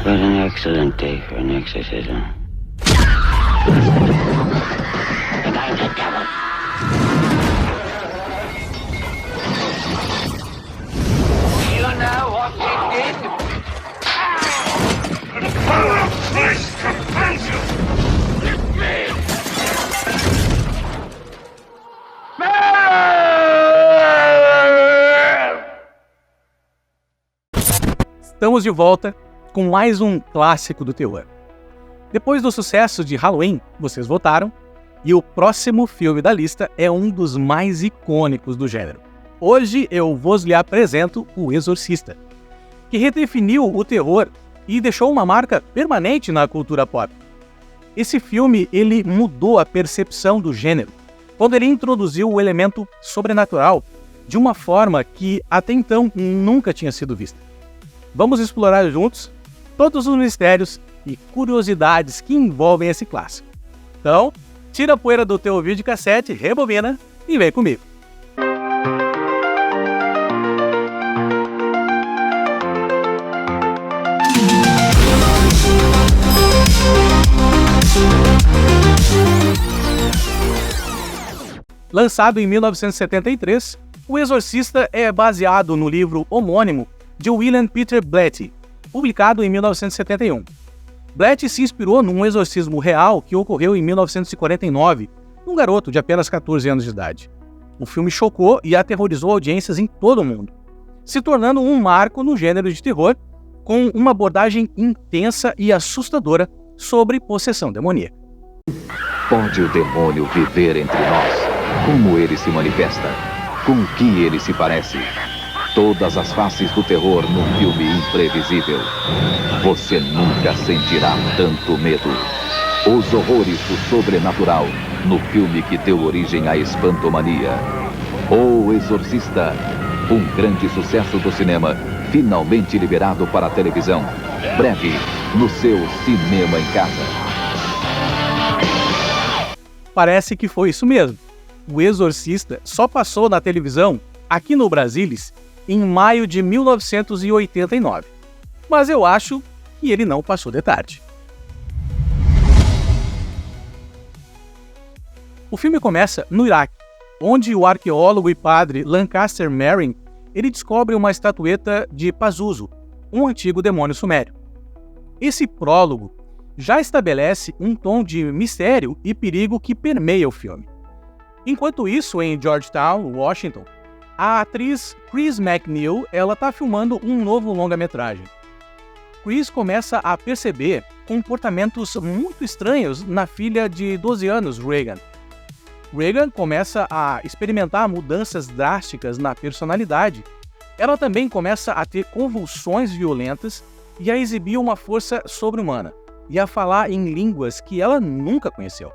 What an excellent day for an exorcism. The guy's a devil. You know what you did? The power of Christ compels you! With me! Estamos de volta com mais um clássico do terror. Depois do sucesso de Halloween, vocês votaram, e o próximo filme da lista é um dos mais icônicos do gênero. Hoje eu vos lhe apresento O Exorcista, que redefiniu o terror e deixou uma marca permanente na cultura pop. Esse filme ele mudou a percepção do gênero, quando ele introduziu o elemento sobrenatural de uma forma que até então nunca tinha sido vista. Vamos explorar juntos todos os mistérios e curiosidades que envolvem esse clássico. Então, tira a poeira do teu videocassete, rebobina e vem comigo. Lançado em 1973, O Exorcista é baseado no livro homônimo de William Peter Blatty, publicado em 1971. Blatty se inspirou num exorcismo real que ocorreu em 1949, num garoto de apenas 14 anos de idade. O filme chocou e aterrorizou audiências em todo o mundo, se tornando um marco no gênero de terror, com uma abordagem intensa e assustadora sobre possessão demoníaca. Pode o demônio viver entre nós? Como ele se manifesta? Com o que ele se parece? Todas as faces do terror num filme imprevisível. Você nunca sentirá tanto medo. Os horrores do sobrenatural no filme que deu origem à espantomania. O Exorcista, um grande sucesso do cinema, finalmente liberado para a televisão. Breve, no seu cinema em casa. Parece que foi isso mesmo. O Exorcista só passou na televisão, aqui no Brasilis, em maio de 1989. Mas eu acho que ele não passou de tarde. O filme começa no Iraque, onde o arqueólogo e padre Lancaster Merrin ele descobre uma estatueta de Pazuzu, um antigo demônio sumério. Esse prólogo já estabelece um tom de mistério e perigo que permeia o filme. Enquanto isso, em Georgetown, Washington, a atriz Chris MacNeil está filmando um novo longa-metragem. Chris começa a perceber comportamentos muito estranhos na filha de 12 anos, Regan. Regan começa a experimentar mudanças drásticas na personalidade. Ela também começa a ter convulsões violentas e a exibir uma força sobre-humana, e a falar em línguas que ela nunca conheceu.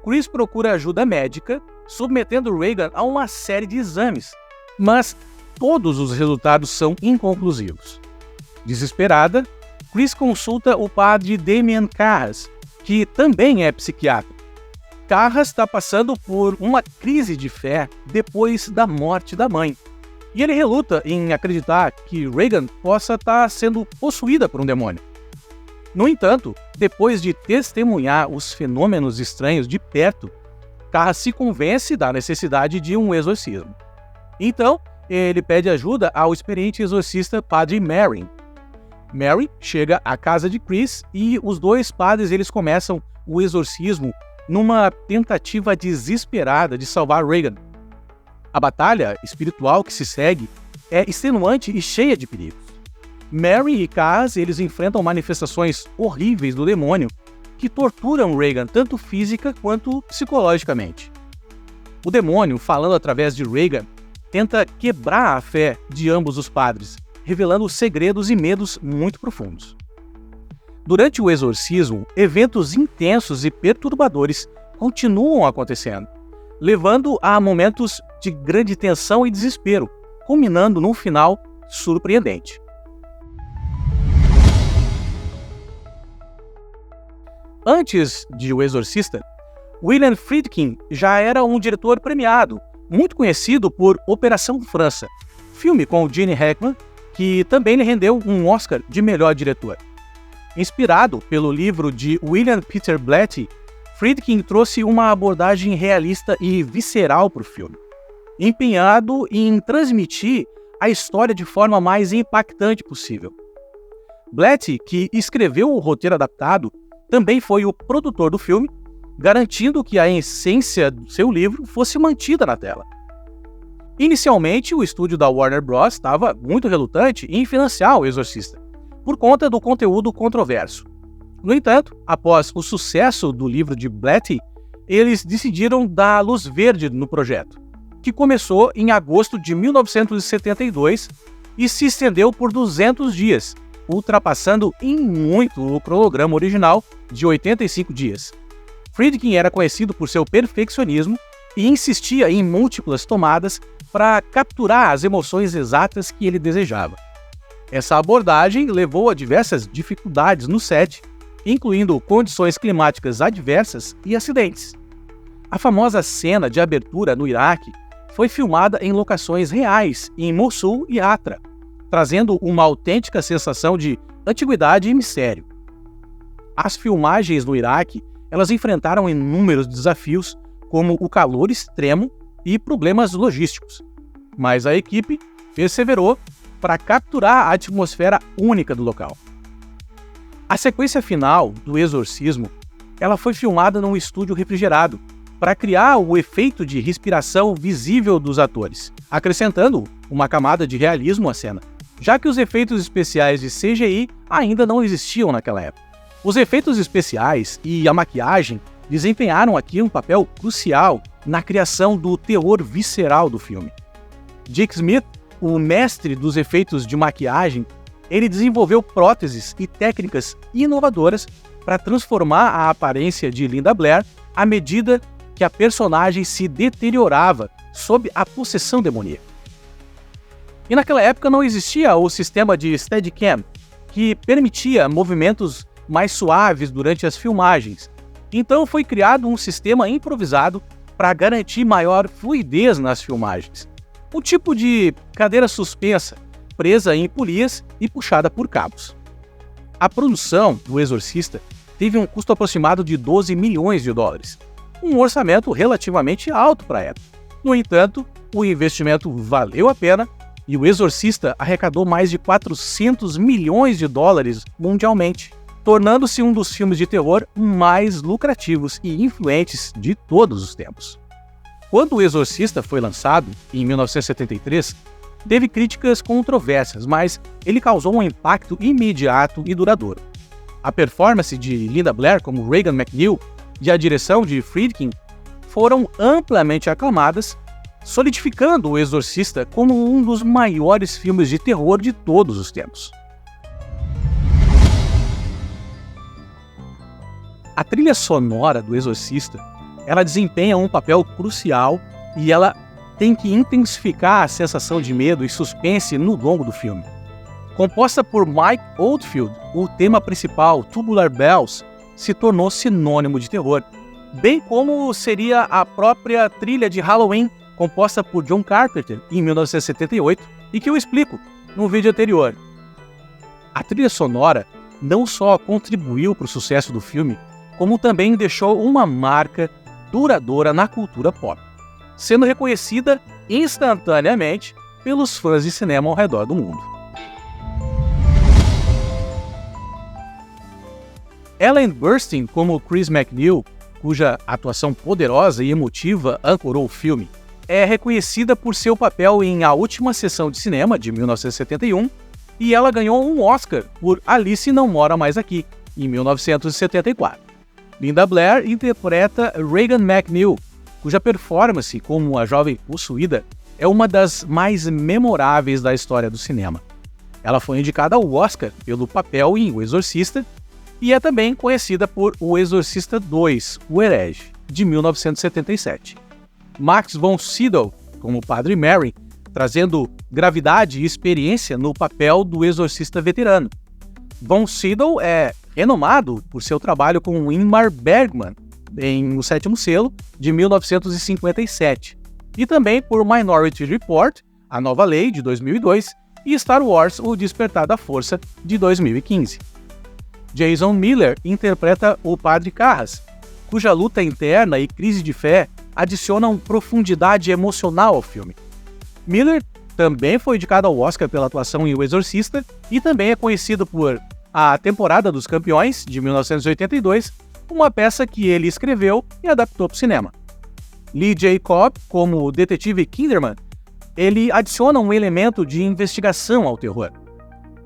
Chris procura ajuda médica, submetendo Regan a uma série de exames, mas todos os resultados são inconclusivos. Desesperada, Chris consulta o padre Damien Carras, que também é psiquiatra. Carras está passando por uma crise de fé depois da morte da mãe, e ele reluta em acreditar que Regan possa estar sendo possuída por um demônio. No entanto, depois de testemunhar os fenômenos estranhos de perto, Carras se convence da necessidade de um exorcismo. Então, ele pede ajuda ao experiente exorcista Padre Merrin. Merrin chega à casa de Chris e os dois padres eles começam o exorcismo numa tentativa desesperada de salvar Regan. A batalha espiritual que se segue é extenuante e cheia de perigos. Mary e Kaz eles enfrentam manifestações horríveis do demônio que torturam Regan tanto física quanto psicologicamente. O demônio, falando através de Regan, tenta quebrar a fé de ambos os padres, revelando segredos e medos muito profundos. Durante o exorcismo, eventos intensos e perturbadores continuam acontecendo, levando a momentos de grande tensão e desespero, culminando num final surpreendente. Antes de O Exorcista, William Friedkin já era um diretor premiado, muito conhecido por Operação França, filme com Gene Hackman, que também lhe rendeu um Oscar de melhor diretor. Inspirado pelo livro de William Peter Blatty, Friedkin trouxe uma abordagem realista e visceral para o filme, empenhado em transmitir a história de forma mais impactante possível. Blatty, que escreveu o roteiro adaptado, também foi o produtor do filme, garantindo que a essência do seu livro fosse mantida na tela. Inicialmente, o estúdio da Warner Bros. Estava muito relutante em financiar O Exorcista, por conta do conteúdo controverso. No entanto, após o sucesso do livro de Blatty, eles decidiram dar luz verde no projeto, que começou em agosto de 1972 e se estendeu por 200 dias, ultrapassando em muito o cronograma original de 85 dias. Friedkin era conhecido por seu perfeccionismo e insistia em múltiplas tomadas para capturar as emoções exatas que ele desejava. Essa abordagem levou a diversas dificuldades no set, incluindo condições climáticas adversas e acidentes. A famosa cena de abertura no Iraque foi filmada em locações reais em Mossul e Hatra, trazendo uma autêntica sensação de antiguidade e mistério. As filmagens no Iraque, elas enfrentaram inúmeros desafios, como o calor extremo e problemas logísticos, mas a equipe perseverou para capturar a atmosfera única do local. A sequência final do Exorcismo, ela foi filmada num estúdio refrigerado para criar o efeito de respiração visível dos atores, acrescentando uma camada de realismo à cena, já que os efeitos especiais de CGI ainda não existiam naquela época. Os efeitos especiais e a maquiagem desempenharam aqui um papel crucial na criação do terror visceral do filme. Dick Smith, o mestre dos efeitos de maquiagem, ele desenvolveu próteses e técnicas inovadoras para transformar a aparência de Linda Blair à medida que a personagem se deteriorava sob a possessão demoníaca. E naquela época não existia o sistema de Steadicam, que permitia movimentos mais suaves durante as filmagens. Então foi criado um sistema improvisado para garantir maior fluidez nas filmagens. Um tipo de cadeira suspensa, presa em polias e puxada por cabos. A produção do Exorcista teve um custo aproximado de 12 milhões de dólares, um orçamento relativamente alto para a época. No entanto, o investimento valeu a pena e o Exorcista arrecadou mais de 400 milhões de dólares mundialmente, tornando-se um dos filmes de terror mais lucrativos e influentes de todos os tempos. Quando O Exorcista foi lançado, em 1973, teve críticas controversas, mas ele causou um impacto imediato e duradouro. A performance de Linda Blair como Regan McNeil e a direção de Friedkin foram amplamente aclamadas, solidificando O Exorcista como um dos maiores filmes de terror de todos os tempos. A trilha sonora do Exorcista, ela desempenha um papel crucial e ela tem que intensificar a sensação de medo e suspense no longo do filme. Composta por Mike Oldfield, o tema principal, Tubular Bells, se tornou sinônimo de terror, bem como seria a própria trilha de Halloween, composta por John Carpenter em 1978, e que eu explico no vídeo anterior. A trilha sonora não só contribuiu para o sucesso do filme, como também deixou uma marca duradoura na cultura pop, sendo reconhecida instantaneamente pelos fãs de cinema ao redor do mundo. Ellen Burstyn como Chris MacNeil, cuja atuação poderosa e emotiva ancorou o filme, é reconhecida por seu papel em A Última Sessão de Cinema, de 1971, e ela ganhou um Oscar por Alice Não Mora Mais Aqui, em 1974. Linda Blair interpreta Regan McNeil, cuja performance como a jovem possuída é uma das mais memoráveis da história do cinema. Ela foi indicada ao Oscar pelo papel em O Exorcista e é também conhecida por O Exorcista II, O Herege, de 1977. Max von Sydow, como Padre Mary, trazendo gravidade e experiência no papel do exorcista veterano. Von Sydow é renomado por seu trabalho com Ingmar Bergman, em O Sétimo Selo, de 1957, e também por Minority Report, A Nova Lei, de 2002, e Star Wars, O Despertar da Força, de 2015. Jason Miller interpreta o Padre Carras, cuja luta interna e crise de fé adicionam profundidade emocional ao filme. Miller também foi indicado ao Oscar pela atuação em O Exorcista e também é conhecido por A Temporada dos Campeões, de 1982, uma peça que ele escreveu e adaptou para o cinema. Lee J. Cobb, como o detetive Kinderman, ele adiciona um elemento de investigação ao terror.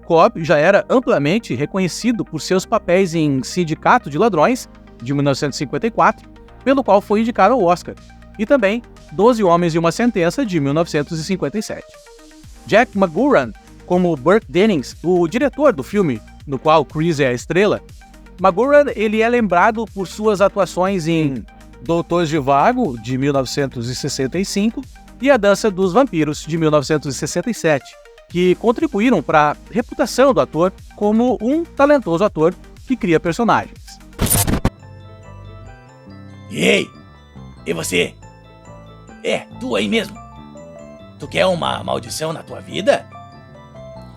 Cobb já era amplamente reconhecido por seus papéis em Sindicato de Ladrões, de 1954, pelo qual foi indicado ao Oscar, e também 12 Homens e uma Sentença, de 1957. Jack McGowan, como Burke Dennings, o diretor do filme, no qual Chris é a estrela, McGowan ele é lembrado por suas atuações em Doutor Zhivago, de 1965, e A Dança dos Vampiros, de 1967, que contribuíram para a reputação do ator como um talentoso ator que cria personagens. Ei, e você? Tu aí mesmo? Tu quer uma maldição na tua vida?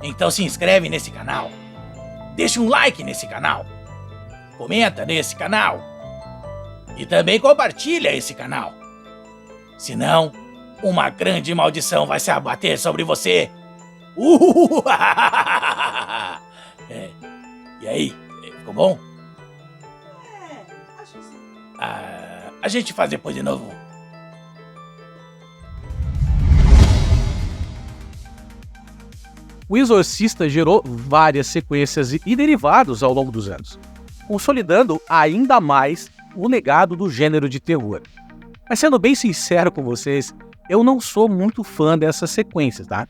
Então se inscreve nesse canal. Deixa um like nesse canal. Comenta nesse canal. E também compartilha esse canal. Senão, uma grande maldição vai se abater sobre você. E aí, ficou bom? Acho que sim. A gente faz depois de novo. O Exorcista gerou várias sequências e derivados ao longo dos anos, consolidando ainda mais o legado do gênero de terror. Mas sendo bem sincero com vocês, eu não sou muito fã dessas sequências, tá?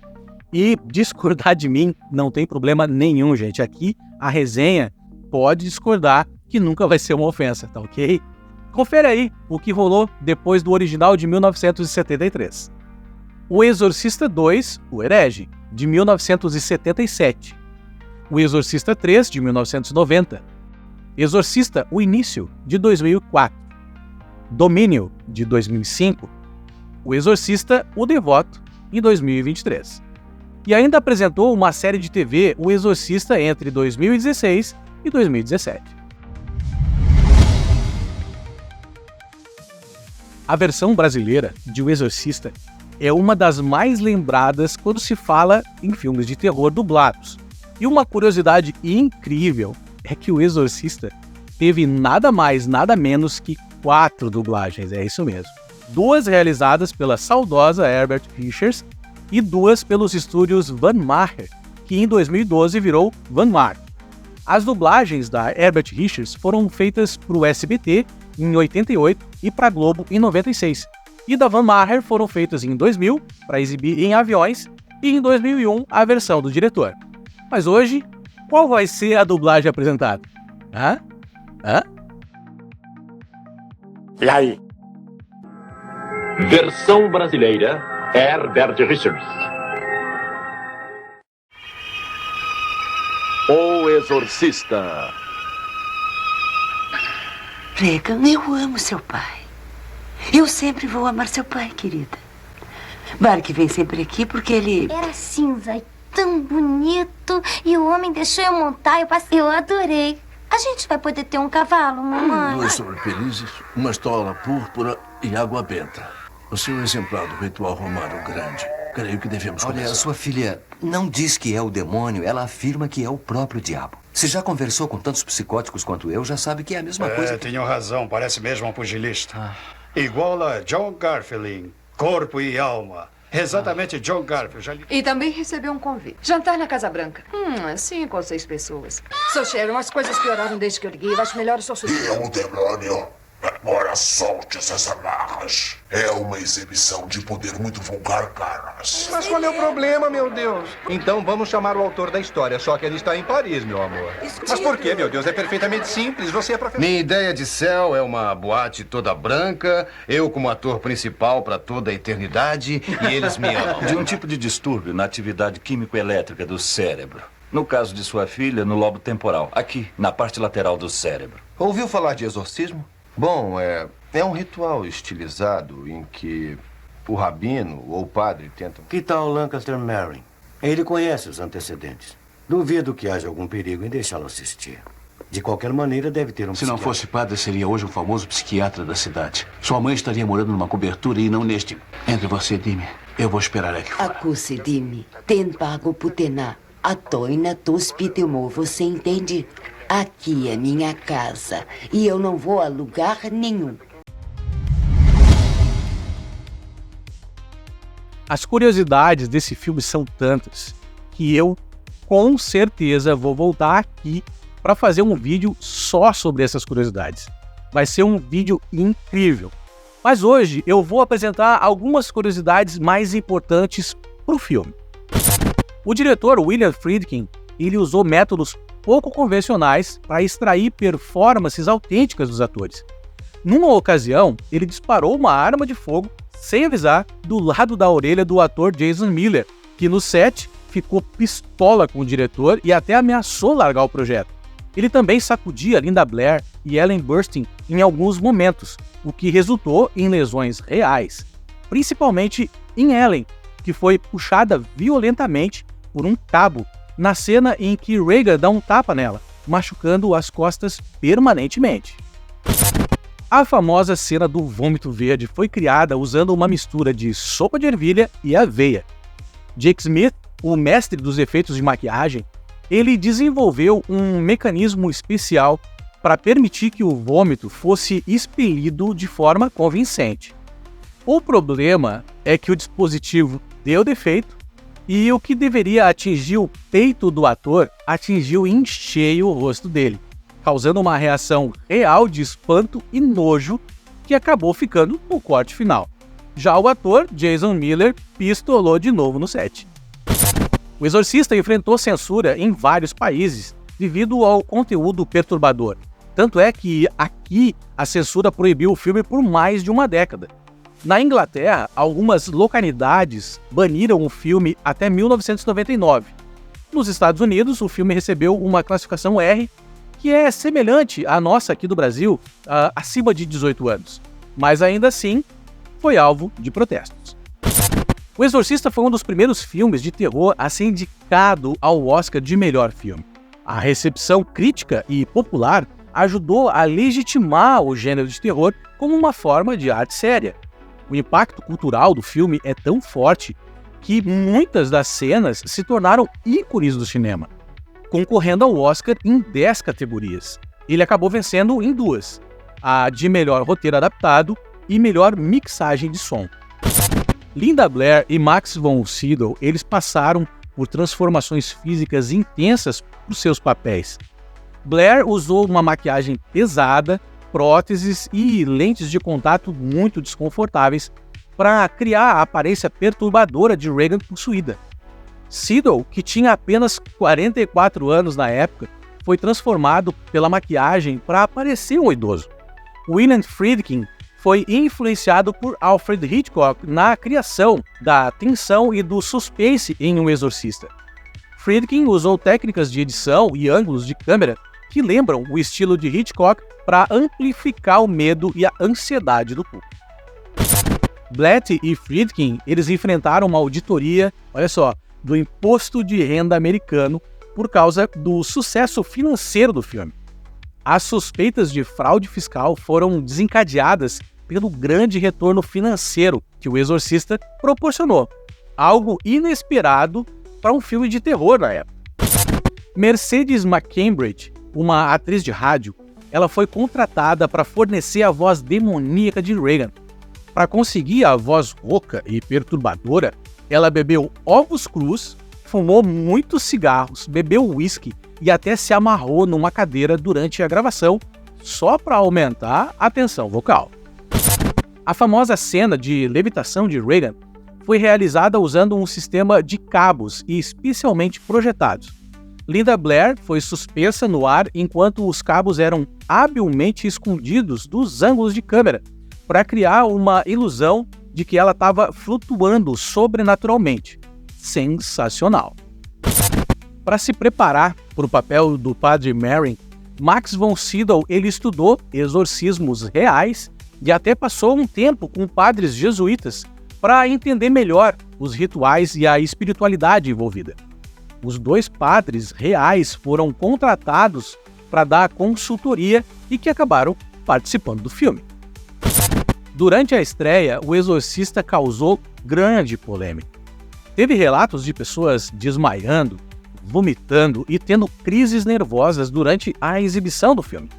E discordar de mim não tem problema nenhum, gente. Aqui a resenha pode discordar, que nunca vai ser uma ofensa, tá ok? Confere aí o que rolou depois do original de 1973. O Exorcista 2, O Herege, de 1977. O Exorcista 3, de 1990. Exorcista, O Início, de 2004. Domínio, de 2005. O Exorcista, O Devoto, em 2023. E ainda apresentou uma série de TV, O Exorcista, entre 2016 e 2017. A versão brasileira de O Exorcista é uma das mais lembradas quando se fala em filmes de terror dublados. E uma curiosidade incrível é que O Exorcista teve nada mais, nada menos que 4 dublagens, é isso mesmo. 2 realizadas pela saudosa Herbert Richards e 2 pelos estúdios Van Maher, que em 2012 virou Van Mar. As dublagens da Herbert Richards foram feitas para o SBT em 88 e para a Globo em 96. E da Van Maher foram feitas em 2000 para exibir em aviões e em 2001 a versão do diretor. Mas hoje, qual vai ser a dublagem apresentada? Hã? E aí? Versão brasileira, Herbert Richards. O Exorcista. Regan, eu amo seu pai. Eu sempre vou amar seu pai, querida. Mark vem sempre aqui porque ele... Era cinza e tão bonito. E o homem deixou eu montar. Eu adorei. A gente vai poder ter um cavalo, mamãe? 2 sobrefelizes, uma estola púrpura e água benta. O seu exemplar do ritual romano grande. Creio que devemos começar. Olha, sua filha não diz que é o demônio, ela afirma que é o próprio diabo. Se já conversou com tantos psicóticos quanto eu, já sabe que é a mesma coisa. Tinham razão, parece mesmo um pugilista. Igual a John Garfield em Corpo e Alma. Exatamente, John Garfield. Já li... E também recebeu um convite. Jantar na Casa Branca. 5 ou 6 pessoas. Seu Sharon, as coisas pioraram desde que eu liguei. Eu acho melhor o seu sutiã. É um demônio. Agora solte essas amarras. É uma exibição de poder muito vulgar, caras. Mas qual é o problema, meu Deus? Então vamos chamar o autor da história, só que ele está em Paris, meu amor. Mas por quê, meu Deus? É perfeitamente simples, você é professor. Minha ideia de céu é uma boate toda branca, eu como ator principal para toda a eternidade, e eles me amam. De um tipo de distúrbio na atividade químico-elétrica do cérebro. No caso de sua filha, no lobo temporal, aqui, na parte lateral do cérebro. Ouviu falar de exorcismo? Bom, é um ritual estilizado em que o rabino ou o padre tentam... Que tal Lancaster Maryn? Ele conhece os antecedentes. Duvido que haja algum perigo em deixá-lo assistir. De qualquer maneira, deve ter um Se não fosse padre, seria hoje o famoso psiquiatra da cidade. Sua mãe estaria morando numa cobertura e não neste. Entre você e Dimi, eu vou esperar aqui fora. Acuse Dimi, ten pago putená, atoina tospitemo, você entende? Aqui é minha casa e eu não vou a lugar nenhum. As curiosidades desse filme são tantas que eu, com certeza, vou voltar aqui para fazer um vídeo só sobre essas curiosidades. Vai ser um vídeo incrível. Mas hoje eu vou apresentar algumas curiosidades mais importantes para o filme. O diretor William Friedkin, ele usou métodos pouco convencionais para extrair performances autênticas dos atores. Numa ocasião, ele disparou uma arma de fogo, sem avisar, do lado da orelha do ator Jason Miller, que no set ficou pistola com o diretor e até ameaçou largar o projeto. Ele também sacudia Linda Blair e Ellen Burstyn em alguns momentos, o que resultou em lesões reais, principalmente em Ellen, que foi puxada violentamente por um cabo na cena em que Reagan dá um tapa nela, machucando as costas permanentemente. A famosa cena do vômito verde foi criada usando uma mistura de sopa de ervilha e aveia. Jake Smith, o mestre dos efeitos de maquiagem, ele desenvolveu um mecanismo especial para permitir que o vômito fosse expelido de forma convincente. O problema é que o dispositivo deu defeito e o que deveria atingir o peito do ator atingiu em cheio o rosto dele, causando uma reação real de espanto e nojo que acabou ficando no corte final. Já o ator Jason Miller pistolou de novo no set. O Exorcista enfrentou censura em vários países devido ao conteúdo perturbador. Tanto é que aqui a censura proibiu o filme por mais de uma década. Na Inglaterra, algumas localidades baniram o filme até 1999. Nos Estados Unidos, o filme recebeu uma classificação R, que é semelhante à nossa aqui do Brasil, acima de 18 anos. Mas ainda assim, foi alvo de protestos. O Exorcista foi um dos primeiros filmes de terror a ser indicado ao Oscar de melhor filme. A recepção crítica e popular ajudou a legitimar o gênero de terror como uma forma de arte séria. O impacto cultural do filme é tão forte que muitas das cenas se tornaram ícones do cinema, concorrendo ao Oscar em 10 categorias. Ele acabou vencendo em 2, a de melhor roteiro adaptado e melhor mixagem de som. Linda Blair e Max von Sydow, eles passaram por transformações físicas intensas por seus papéis. Blair usou uma maquiagem pesada, próteses e lentes de contato muito desconfortáveis para criar a aparência perturbadora de Reagan possuída. Sydow, que tinha apenas 44 anos na época, foi transformado pela maquiagem para parecer um idoso. William Friedkin foi influenciado por Alfred Hitchcock na criação da tensão e do suspense em O Exorcista. Friedkin usou técnicas de edição e ângulos de câmera que lembram o estilo de Hitchcock para amplificar o medo e a ansiedade do público. Blatty e Friedkin, eles enfrentaram uma auditoria, olha só, do imposto de renda americano por causa do sucesso financeiro do filme. As suspeitas de fraude fiscal foram desencadeadas pelo grande retorno financeiro que O Exorcista proporcionou, algo inesperado para um filme de terror na época. Mercedes McCambridge, uma atriz de rádio, ela foi contratada para fornecer a voz demoníaca de Reagan. Para conseguir a voz rouca e perturbadora, ela bebeu ovos crus, fumou muitos cigarros, bebeu uísque e até se amarrou numa cadeira durante a gravação, só para aumentar a tensão vocal. A famosa cena de levitação de Reagan foi realizada usando um sistema de cabos e especialmente projetados. Linda Blair foi suspensa no ar enquanto os cabos eram habilmente escondidos dos ângulos de câmera, para criar uma ilusão de que ela estava flutuando sobrenaturalmente. Sensacional! Para se preparar para o papel do Padre Maryn, Max von Sydow ele estudou exorcismos reais e até passou um tempo com padres jesuítas para entender melhor os rituais e a espiritualidade envolvida. Os 2 padres reais foram contratados para dar consultoria e que acabaram participando do filme. Durante a estreia, O Exorcista causou grande polêmica. Teve relatos de pessoas desmaiando, vomitando e tendo crises nervosas durante a exibição do filme.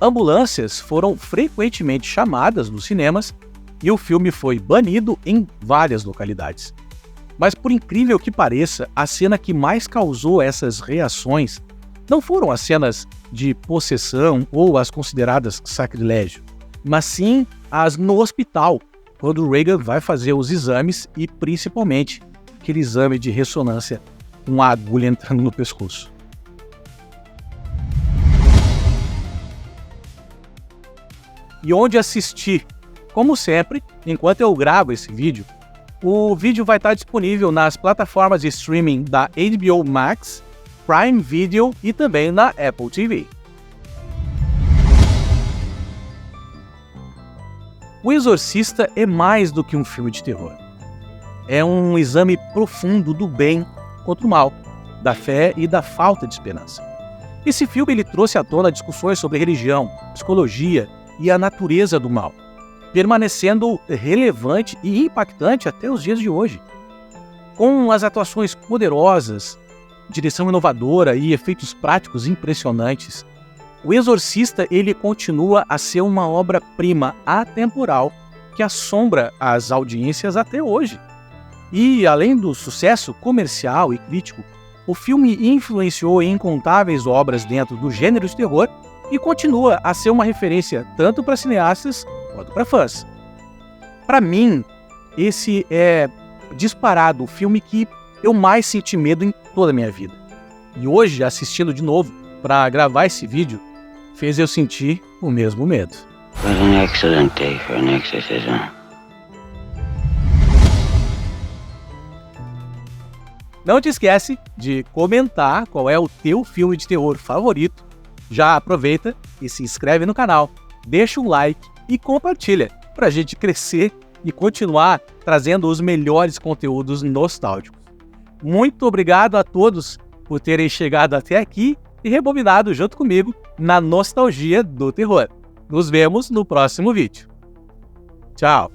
Ambulâncias foram frequentemente chamadas nos cinemas e o filme foi banido em várias localidades. Mas por incrível que pareça, a cena que mais causou essas reações não foram as cenas de possessão ou as consideradas sacrilégio, mas sim as no hospital, quando Regan vai fazer os exames e principalmente aquele exame de ressonância com a agulha entrando no pescoço. E onde assistir? Como sempre, enquanto eu gravo esse vídeo, o vídeo vai estar disponível nas plataformas de streaming da HBO Max, Prime Video e também na Apple TV. O Exorcista é mais do que um filme de terror. É um exame profundo do bem contra o mal, da fé e da falta de esperança. Esse filme ele trouxe à tona discussões sobre religião, psicologia e a natureza do mal, permanecendo relevante e impactante até os dias de hoje. Com as atuações poderosas, direção inovadora e efeitos práticos impressionantes, O Exorcista ele continua a ser uma obra-prima atemporal que assombra as audiências até hoje. E, além do sucesso comercial e crítico, o filme influenciou incontáveis obras dentro do gênero de terror e continua a ser uma referência tanto para cineastas quanto para fãs. Para mim, esse é disparado o filme que eu mais senti medo em toda a minha vida. E hoje, assistindo de novo para gravar esse vídeo, fez eu sentir o mesmo medo. What an excellent day for an exorcism. Não te esquece de comentar qual é o teu filme de terror favorito. Já aproveita e se inscreve no canal, deixa um like e compartilha para a gente crescer e continuar trazendo os melhores conteúdos nostálgicos. Muito obrigado a todos por terem chegado até aqui e rebobinado junto comigo na nostalgia do terror. Nos vemos no próximo vídeo. Tchau!